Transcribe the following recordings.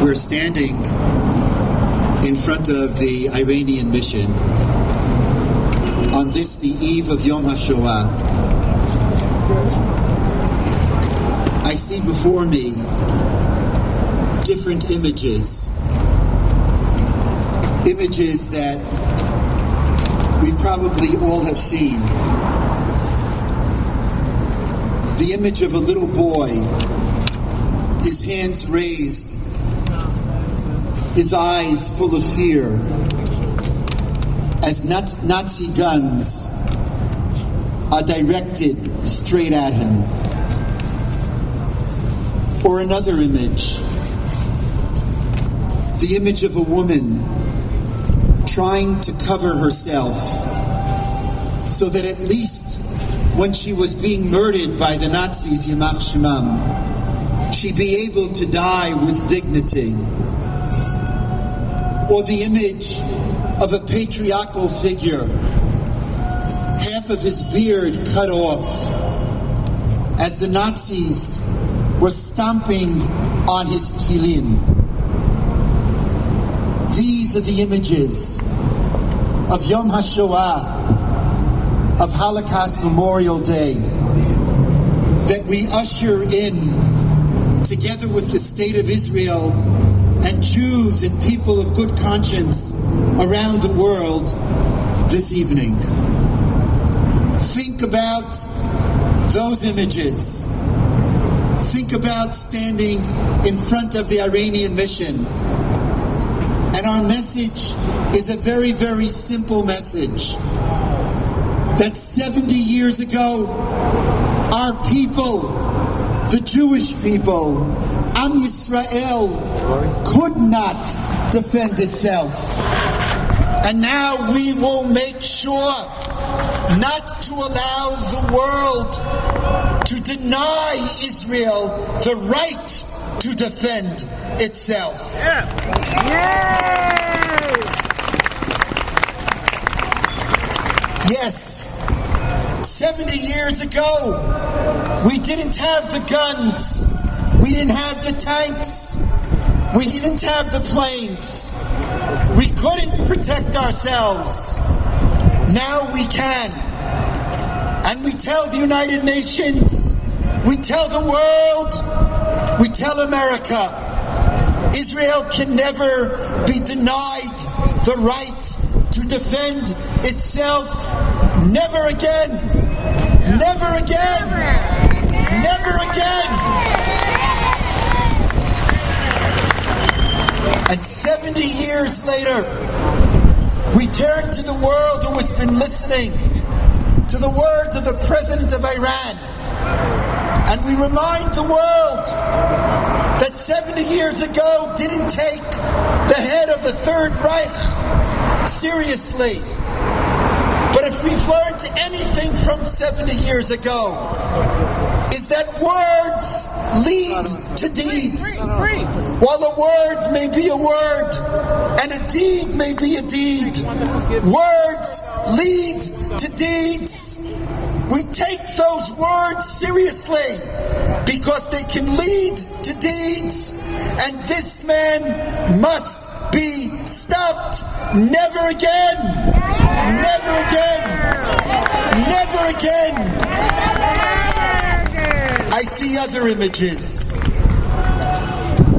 We're standing in front of the Iranian mission on this, the eve of Yom HaShoah. I see before me different images that we probably all have seen. The image of a little boy, his hands raised, his eyes full of fear, as Nazi guns are directed straight at him. Or another image, the image of a woman trying to cover herself so that at least when she was being murdered by the Nazis, Yamach Shemam, she'd be able to die with dignity. Or the image of a patriarchal figure, half of his beard cut off, as the Nazis were stomping on his tefillin. These are the images of Yom HaShoah, of Holocaust Memorial Day, that we usher in together with the State of Israel and Jews and people of good conscience around the world this evening. Think about those images. Think about standing in front of the Iranian mission. And our message is a very, very simple message. That 70 years ago, our people, the Jewish people, Am Yisrael, could not defend itself. And now we will make sure not to allow the world to deny Israel the right to defend itself. Yes, 70 years ago, we didn't have the guns, we didn't have the tanks, we didn't have the planes, we couldn't protect ourselves. Now we can. And we tell the United Nations, we tell the world, we tell America, Israel can never be denied the right to defend itself. Never again. Never again. Never again. And 70 years later, we turn to the world who has been listening to the words of the President of Iran. And we remind the world that 70 years ago didn't take the head of the Third Reich seriously. But if we've learned anything from 70 years ago, is that words lead to deeds. While a word may be a word, and a deed may be a deed, words lead to deeds. We take those words seriously because they can lead to deeds, and this man must be stopped. Never again. Never again. Never again. I see other images.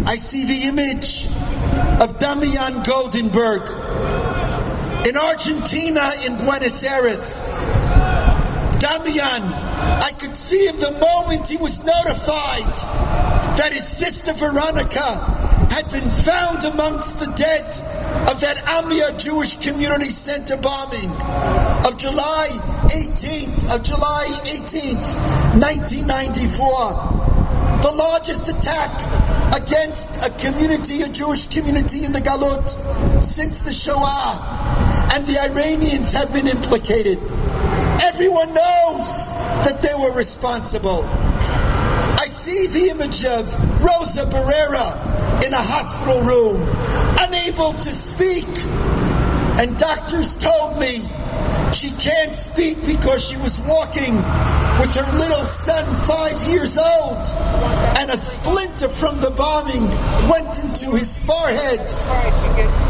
I see the image of Damian Goldenberg in Argentina, in Buenos Aires. Damian, I could see him the moment he was notified that his sister Veronica had been found amongst the dead of that Amia Jewish Community Center bombing of July 18th, 1994. The largest attack against a community, a Jewish community in the Galut since the Shoah. And the Iranians have been implicated. Everyone knows that they were responsible. I see the image of Rosa Barrera in a hospital room, unable to speak. And doctors told me she can't speak because she was walking with her little son, 5 years old, and a splinter from the bombing went into his forehead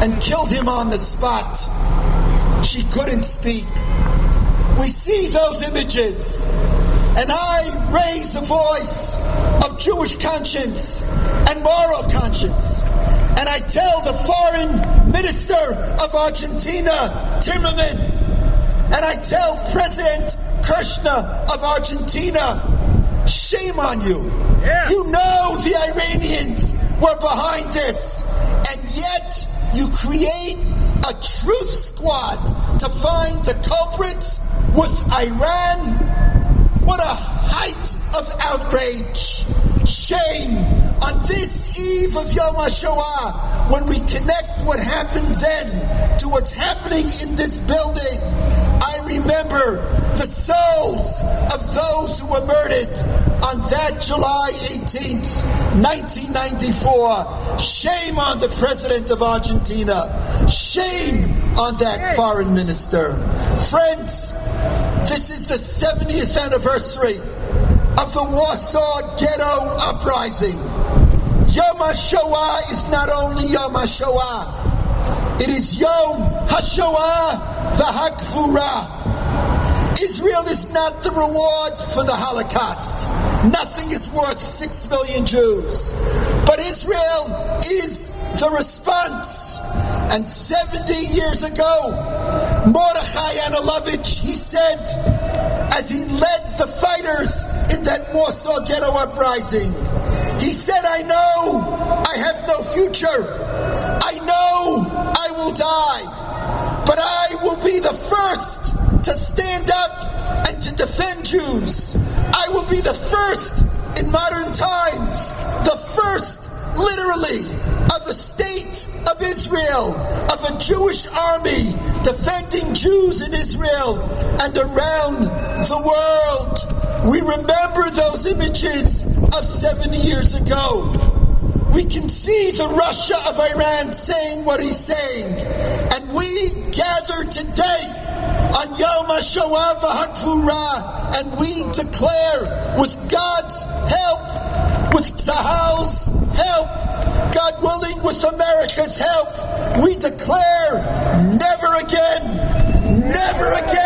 and killed him on the spot. She couldn't speak. We see those images, and I raise a voice of Jewish conscience and moral conscience, and I tell the foreign minister of Argentina, Timmerman, and I tell President Kirchner of Argentina, shame on you. Yeah. You know the Iranians were behind this, and yet you create a truth squad to find the culprits with Iran. What a height of outrage. Shame on this eve of Yom HaShoah, when we connect what happened then to what's happening in this building. I remember the souls of those who were murdered on that July 18th, 1994. Shame on the president of Argentina. Shame on that foreign minister. Friends, this is the 70th anniversary of the Warsaw Ghetto Uprising. Yom HaShoah is not only Yom HaShoah, it is Yom HaShoah v'Hagvura. Israel is not the reward for the Holocaust. Nothing is worth 6 million Jews. But Israel is the response. And 70 years ago, Mordechai Anelovich, he said, as he led the fighters in that Warsaw Ghetto Uprising, he said, I know I have no future. I know I will die. But I will be the first to stand up and to defend Jews. I will be the first in modern times, the first, literally, of a state of Israel, of a Jewish army defending Jews in Israel and around the world. We remember those images of 70 years ago. We can see the Russia of Iran saying what he's saying. And we gather today on Yom HaShoah v'Hagvura, and we declare, with God's help, with Tzahal's help, God willing, with America's help, we declare, never again, never again.